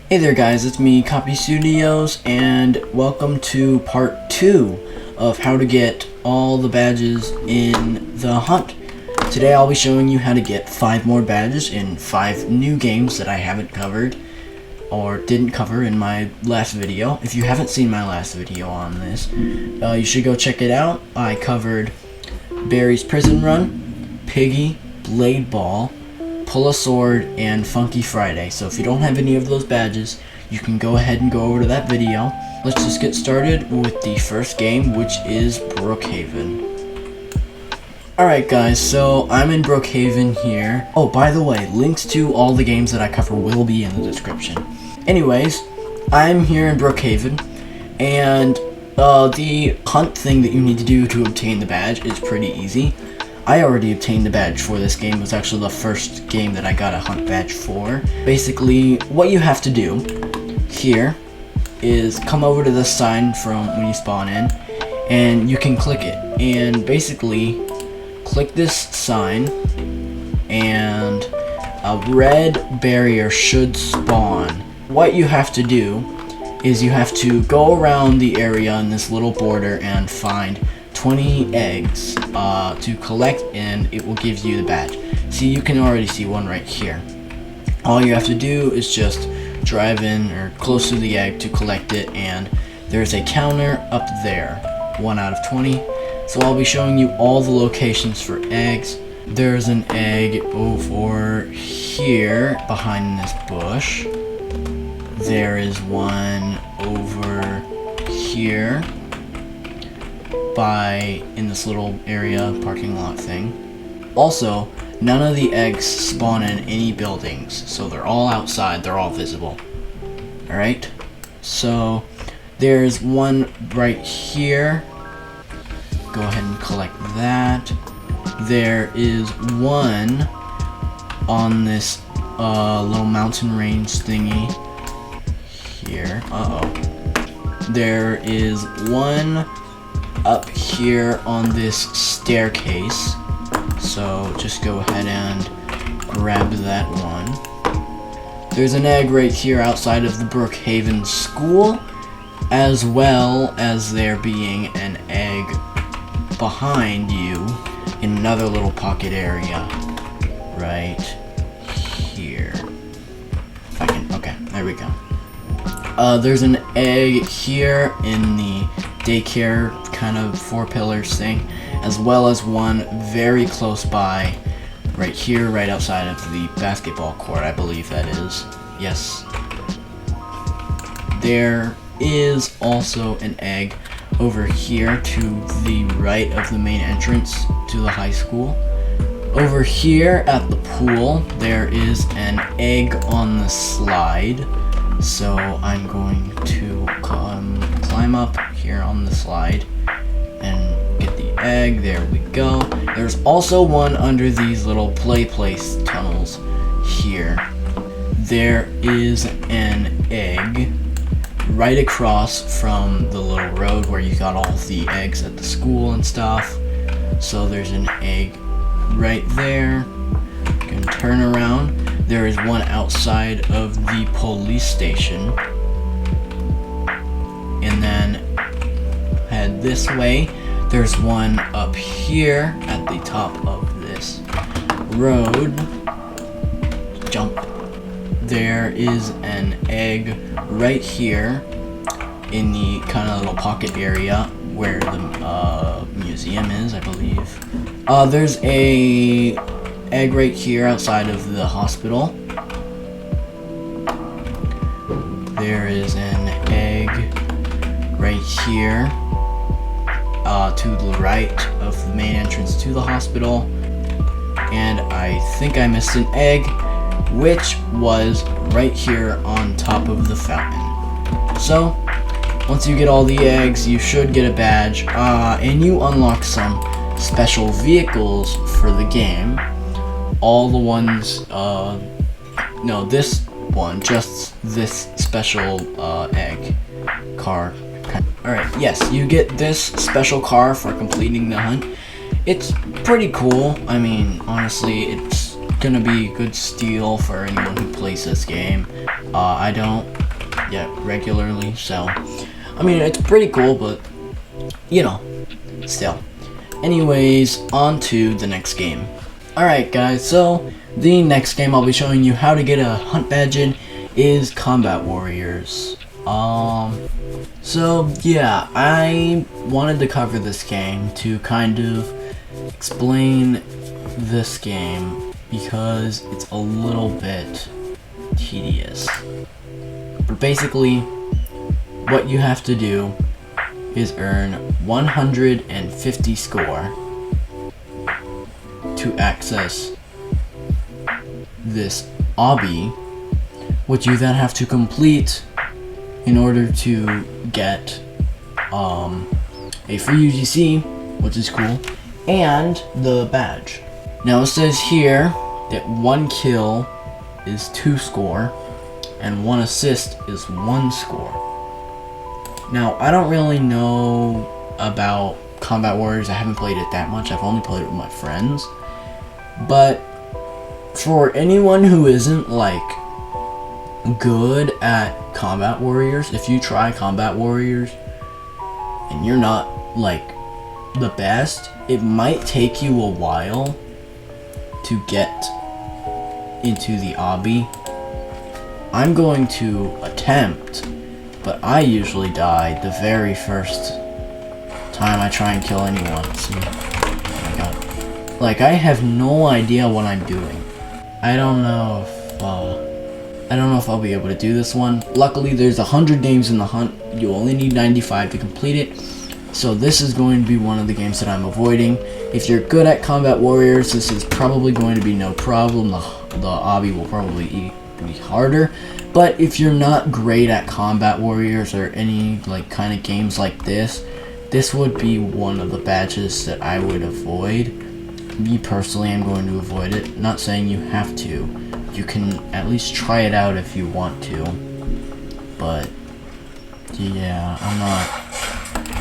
Hey there guys, it's me, Copy Studios, and welcome to part 2 of how to get all the badges in the hunt. Today I'll be showing you how to get 5 more badges in 5 new games that I haven't covered, or didn't cover in my last video. If you haven't seen my last video on this, you should go check it out. I covered Barry's Prison Run, Piggy, Blade Ball, Pull a Sword, and Funky Friday. So if you don't have any of those badges, you can go ahead and go over to that video. Let's just get started with the first game, which is Brookhaven. Alright guys, so I'm in Brookhaven here. Oh, by the way, links to all the games that I cover will be in the description. Anyways, I'm here in Brookhaven, and the hunt thing that you need to do to obtain the badge is pretty easy. I already obtained the badge for this game. It was actually the first game that I got a hunt badge for. Basically, what you have to do here is come over to this sign from when you spawn in, and you can click it. And basically, click this sign, and a red barrier should spawn. What you have to do is you have to go around the area in this little border and find 20 eggs to collect, and it will give you the badge. See, you can already see one right here. All you have to do is just drive in or close to the egg to collect it, and there's a counter up there, 1 out of 20. So I'll be showing you all the locations for eggs. There's an egg over here behind this bush. There is one over here in this little area parking lot thing. Also, none of the eggs spawn in any buildings, so they're all outside, they're all visible. Alright, so there's one right here. Go ahead and collect that. There is one on this little mountain range thingy here. There is one up here on this staircase, so just go ahead and grab that one. There's an egg right here outside of the Brookhaven school, as well as there being an egg behind you in another little pocket area right here. If I can, okay, there we go. There's an egg here in the daycare kind of 4 pillars thing, as well as one very close by right here, right outside of the basketball court, I believe that is. Yes. There is also an egg over here to the right of the main entrance to the high school. Over here at the pool, there is an egg on the slide. So I'm going to climb up here on the slide and get the egg. There we go. There's also one under these little play place tunnels here. There is an egg right across from the little road where you got all the eggs at the school and stuff. So there's an egg right there. You can turn around. There is one outside of the police station. And then head this way. There's one up here at the top of this road. Jump. There is an egg right here in the kind of little pocket area where the museum is, I believe. There's a egg right here outside of the hospital. There is an egg right here to the right of the main entrance to the hospital. And I think I missed an egg, which was right here on top of the fountain. So once you get all the eggs, you should get a badge, and you unlock some special vehicles for the game. All the ones, no, this one, just this special egg car. Alright, yes, you get this special car for completing the hunt. It's pretty cool. I mean, honestly, it's gonna be good steal for anyone who plays this game. I don't yet regularly, so I mean, it's pretty cool, but you know, still. Anyways, on to the next game. Alright guys, so the next game I'll be showing you how to get a hunt badge in is Combat Warriors. So yeah, I wanted to cover this game to kind of explain this game because it's a little bit tedious. But basically, what you have to do is earn 150 score to access this obby, which you then have to complete in order to get a free UGC, which is cool, and the badge. Now it says here that 1 kill is 2 score and 1 assist is 1 score. Now I don't really know about Combat Warriors. I haven't played it that much. I've only played it with my friends. But for anyone who isn't like good at Combat Warriors, if you try Combat Warriors and you're not like the best, it might take you a while to get into the obby. I'm going to attempt, but I usually die the very first time I try and kill anyone. See? Oh my god. Like, I have no idea what I'm doing. I don't know if I'll be able to do this one. Luckily, there's 100 games in the hunt. You only need 95 to complete it. So this is going to be one of the games that I'm avoiding. If you're good at Combat Warriors, this is probably going to be no problem. The obby will probably be harder. But if you're not great at Combat Warriors or any like kind of games like this would be one of the badges that I would avoid. Me personally, I'm going to avoid it. Not saying you have to. You can at least try it out if you want to. But yeah,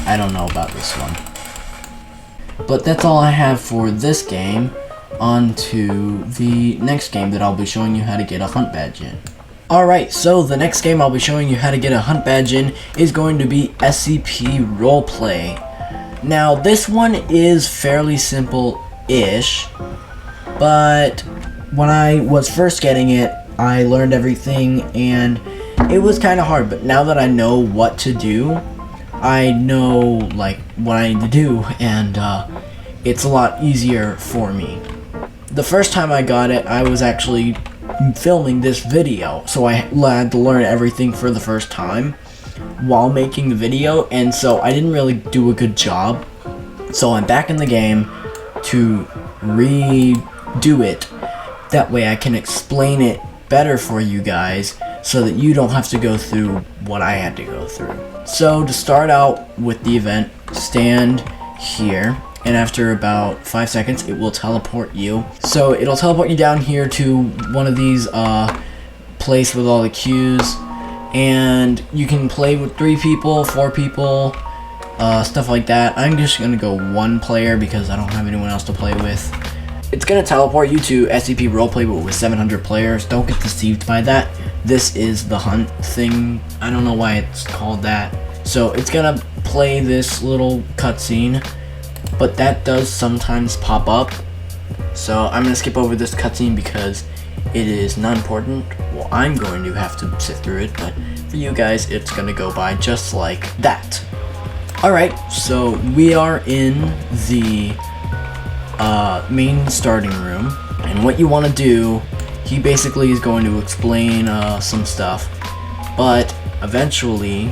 I don't know about this one. But that's all I have for this game. On to the next game that I'll be showing you how to get a hunt badge in. Alright, so the next game I'll be showing you how to get a hunt badge in is going to be Scp Roleplay. Now, this one is fairly simple-ish, but when I was first getting it, I learned everything, and it was kind of hard, but now that I know what to do, I know, like, what I need to do, and it's a lot easier for me. The first time I got it, I was actually filming this video, so I had to learn everything for the first time while making the video, and so I didn't really do a good job. So I'm back in the game to redo it. That way I can explain it better for you guys so that you don't have to go through what I had to go through. So to start out with the event, stand here, and after about 5 seconds it will teleport you. So it'll teleport you down here to one of these place with all the queues, and you can play with 3 people, 4 people, stuff like that. I'm just gonna go 1 player because I don't have anyone else to play with. It's gonna teleport you to Scp Roleplay, but with 700 players. Don't get deceived by that. This is the hunt thing. I don't know why it's called that. So it's gonna play this little cutscene, but that does sometimes pop up. So I'm gonna skip over this cutscene because it is not important. Well, I'm going to have to sit through it, but for you guys, it's gonna go by just like that. Alright, so we are in the main starting room, and what you want to do, he basically is going to explain some stuff, but eventually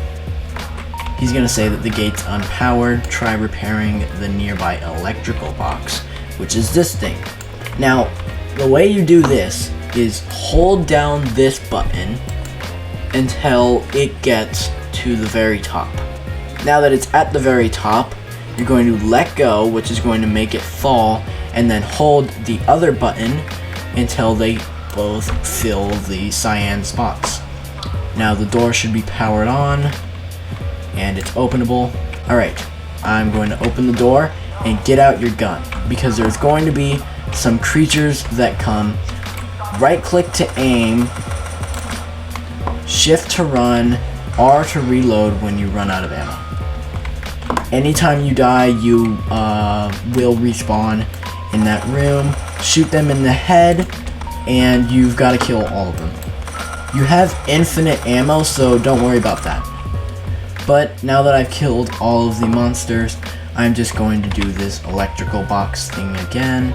he's going to say that the gate's unpowered. Try repairing the nearby electrical box, which is this thing. Now, the way you do this is hold down this button until it gets to the very top. Now that it's at the very top, you're going to let go, which is going to make it fall, and then hold the other button until they both fill the cyan spots. Now the door should be powered on, and it's openable. Alright, I'm going to open the door and get out your gun, because there's going to be some creatures that come. Right click to aim, shift to run, R to reload when you run out of ammo. Anytime you die, you will respawn in that room, shoot them in the head, and you've got to kill all of them. You have infinite ammo, so don't worry about that. But now that I've killed all of the monsters, I'm just going to do this electrical box thing again.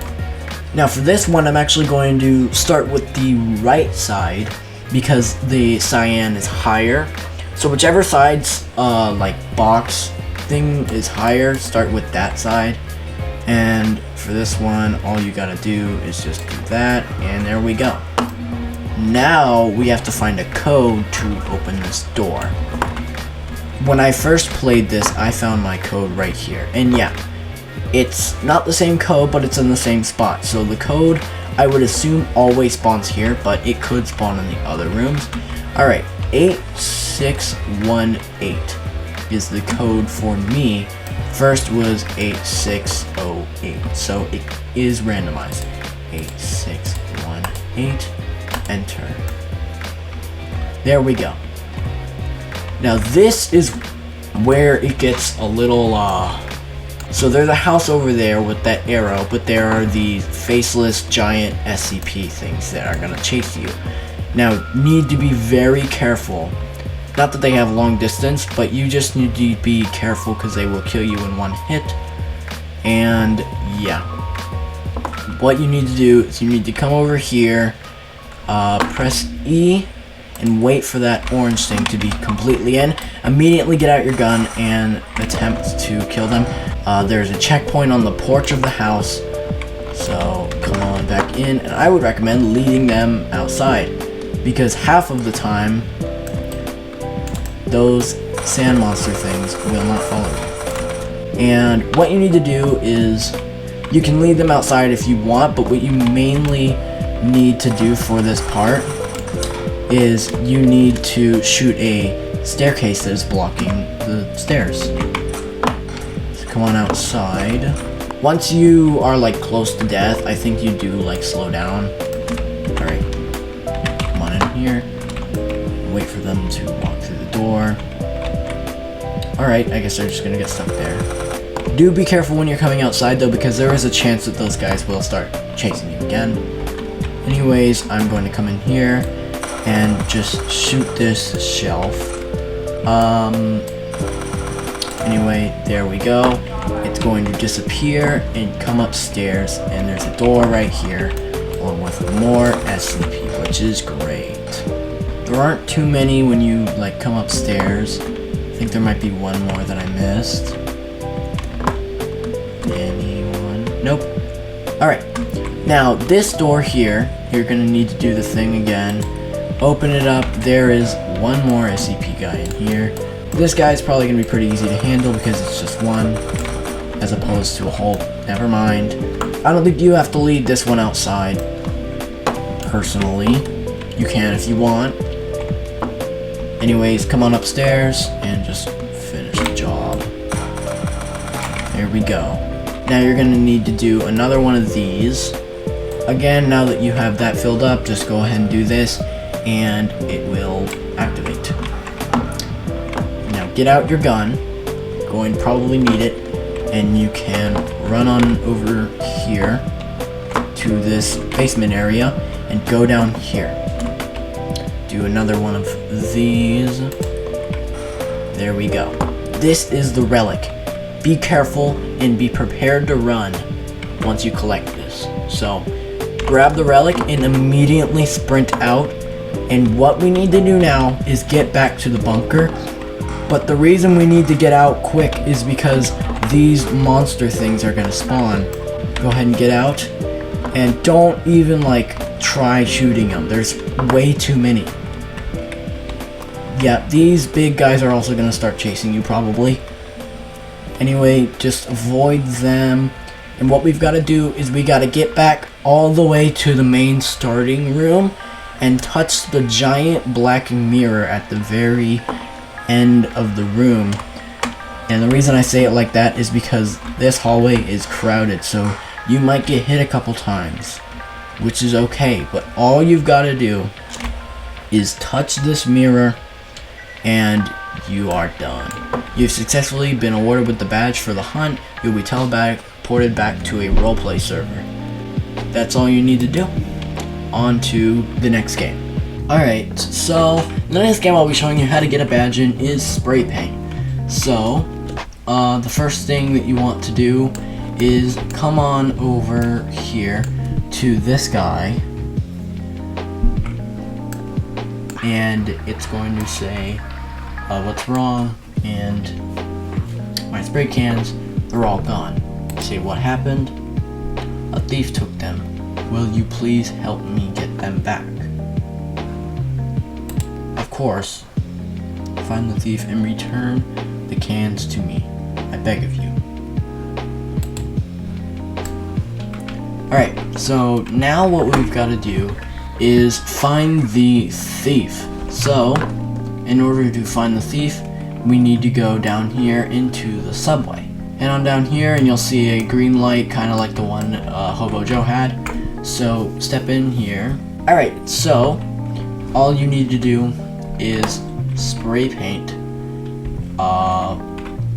Now for this one, I'm actually going to start with the right side because the cyan is higher. So whichever side's like box thing is higher, start with that side. And for this one, all you gotta do is just do that, and there we go. Now we have to find a code to open this door. When I first played this, I found my code right here. And yeah, it's not the same code, but it's in the same spot. So the code, I would assume, always spawns here, but it could spawn in the other rooms. Alright, 8618 is the code for me. First was 8608, so it is randomized. 8618, enter. There we go. Now this is where it gets a little, so there's a house over there with that arrow, but there are these faceless giant SCP things that are gonna chase you. Now, need to be very careful. Not that they have long distance, but you just need to be careful because they will kill you in one hit. And yeah. What you need to do is you need to come over here, press E, and wait for that orange thing to be completely in. Immediately get out your gun and attempt to kill them. There's a checkpoint on the porch of the house, so come on back in. And I would recommend leading them outside, because half of the time, those sand monster things will not follow you. And what you need to do is, you can lead them outside if you want, but what you mainly need to do for this part is you need to shoot a staircase that is blocking the stairs. So come on outside. Once you are like close to death, I think you do like slow down. Alright, come on in here. Wait for them to walk through the door. Alright, I guess they're just gonna get stuck there. Do be careful when you're coming outside though, because there is a chance that those guys will start chasing you again. Anyways, I'm going to come in here and just shoot this shelf. Anyway, there we go. It's going to disappear and come upstairs, and there's a door right here, along with more SCP, which is great. There aren't too many when you like come upstairs. I think there might be one more that I missed. Anyone? Nope. Alright. Now, this door here, you're gonna need to do the thing again. Open it up. There is one more SCP guy in here. This guy is probably gonna be pretty easy to handle because it's just one, as opposed to a whole. Never mind. I don't think you have to lead this one outside. Personally, you can if you want. Anyways, come on upstairs and just finish the job. There we go. Now you're gonna need to do another one of these. Again, now that you have that filled up, just go ahead and do this, and it will activate. Now get out your gun. You're going to probably need it, and you can run on over here to this basement area and go down here. Do another one of these. There we go. This is the relic. Be careful and be prepared to run once you collect this. So, grab the relic and immediately sprint out. And what we need to do now is get back to the bunker. But the reason we need to get out quick is because these monster things are gonna spawn. Go ahead and get out. And don't even like try shooting them. There's way too many. Yeah, these big guys are also gonna start chasing you probably. Anyway, just avoid them. And what we've got to do is we got to get back all the way to the main starting room and touch the giant black mirror at the very end of the room. And the reason I say it like that is because this hallway is crowded, so you might get hit a couple times, which is okay. But all you've got to do is touch this mirror and you are done. You've successfully been awarded with the badge for the hunt. You'll be teleported back to a roleplay server. That's all you need to do. On to the next game. Alright, so the next game I'll be showing you how to get a badge in is spray paint. So, the first thing that you want to do is come on over here to this guy, and it's going to say what's wrong, and my spray cans, they're all gone. Say what happened? A thief took them. Will you please help me get them back? Of course, find the thief and return the cans to me. I beg of you. Alright, so now what we've got to do is find the thief. So, in order to find the thief, we need to go down here into the subway. Head on down here and you'll see a green light, kind of like the one Hobo Joe had. So, step in here. Alright, so, all you need to do is spray paint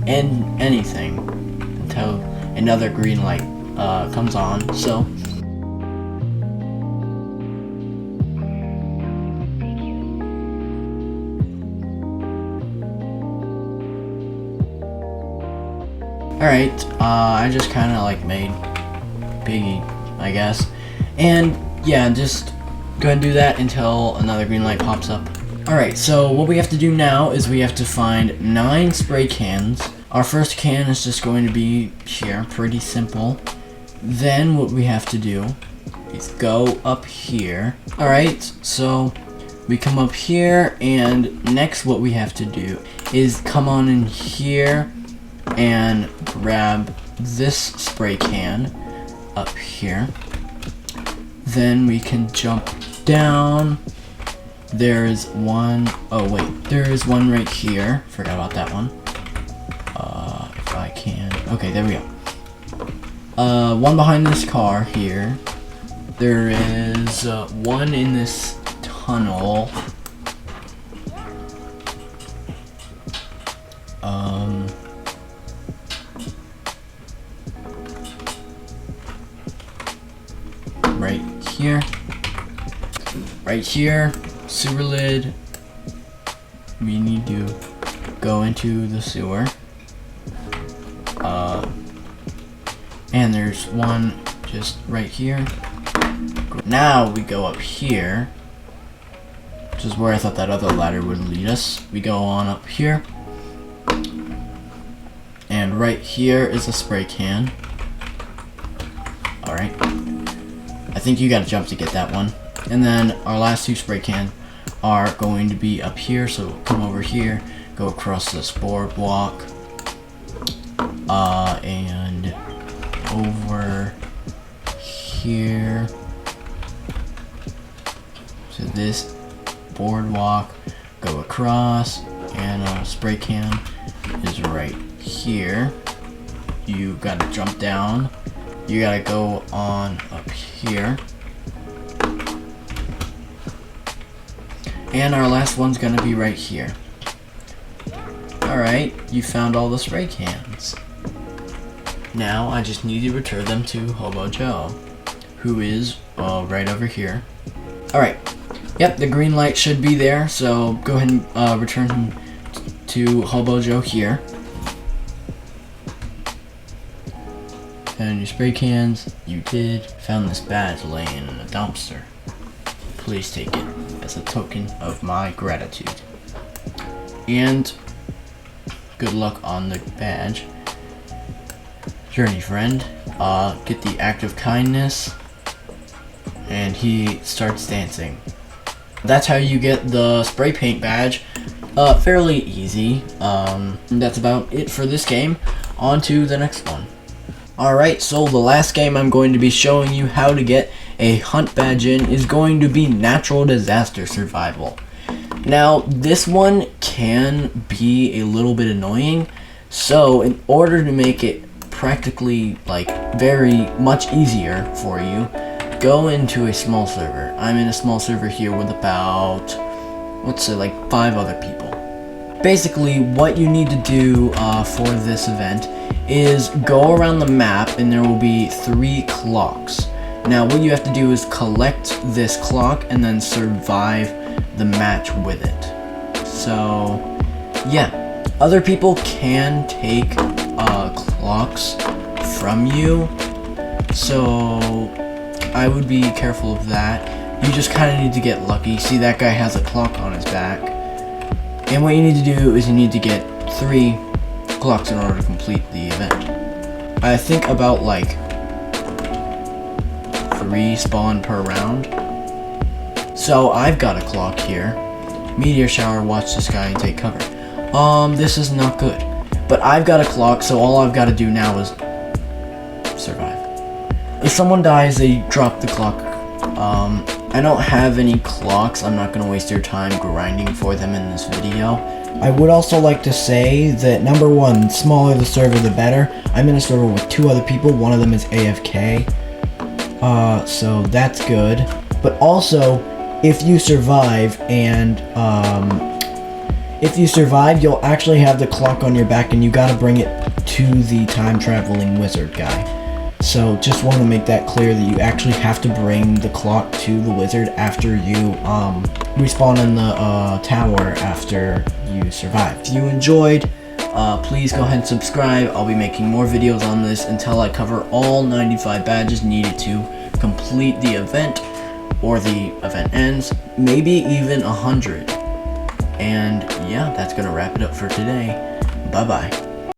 and anything until another green light comes on. So alright, I just kind of like made Piggy, I guess, and yeah, just go ahead and do that until another green light pops up. Alright, so what we have to do now is we have to find 9 spray cans. Our first can is just going to be here, pretty simple. Then what we have to do is go up here. Alright, so we come up here, and next what we have to do is come on in here and grab this spray can up here. Then we can jump down. There's one, oh wait, there is one right here. Forgot about that one. If I can, okay, there we go. One behind this car here. There is one in this tunnel. Right here. Right here. Sewer lid. We need to go into the sewer. And there's one just right here. Now we go up here, which is where I thought that other ladder would lead us. We go on up here. And right here is a spray can. Alright. I think you gotta jump to get that one. And then our last 2 spray cans are going to be up here, so we'll come over here, go across this boardwalk, and over here to this boardwalk, go across, and our spray can is right here. You gotta jump down, you gotta go on up here. And our last one's gonna be right here. Alright, you found all the spray cans. Now I just need to return them to Hobo Joe, who is right over here. Alright, yep, the green light should be there, so go ahead and return him to Hobo Joe here. And your spray cans, you did. Found this badge laying in a dumpster. Please take it as a token of my gratitude. And good luck on the badge. Journey friend, get the act of kindness, and he starts dancing. That's how you get the spray paint badge. Fairly easy. That's about it for this game. On to the next one. Alright, so the last game I'm going to be showing you how to get a hunt badge in is going to be Natural Disaster Survival. Now, this one can be a little bit annoying, so in order to make it practically, like, very much easier for you, go into a small server. I'm in a small server here with about let's say like 5 other people. Basically, what you need to do for this event is go around the map, and there will be 3 clocks. Now, what you have to do is collect this clock and then survive the match with it. So, yeah, other people can take clocks from you, so I would be careful of that. You just kind of need to get lucky. See, that guy has a clock on his back. And what you need to do is you need to get 3 clocks in order to complete the event. I think about like 3 spawn per round. So I've got a clock here. Meteor shower, watch this guy and take cover. This is not good. But I've got a clock, so all I've got to do now is survive. If someone dies, they drop the clock. I don't have any clocks. I'm not going to waste your time grinding for them in this video. I would also like to say that number 1, smaller the server the better. I'm in a server with 2 other people. One of them is AFK. So that's good. But also, if you survive and you'll actually have the clock on your back, and you gotta bring it to the time traveling wizard guy. So just want to make that clear that you actually have to bring the clock to the wizard after you respawn in the tower after you survive. If you enjoyed, please go ahead and subscribe. I'll be making more videos on this until I cover all 95 badges needed to complete the event, or the event ends, maybe even 100. And yeah, that's gonna wrap it up for today. Bye bye.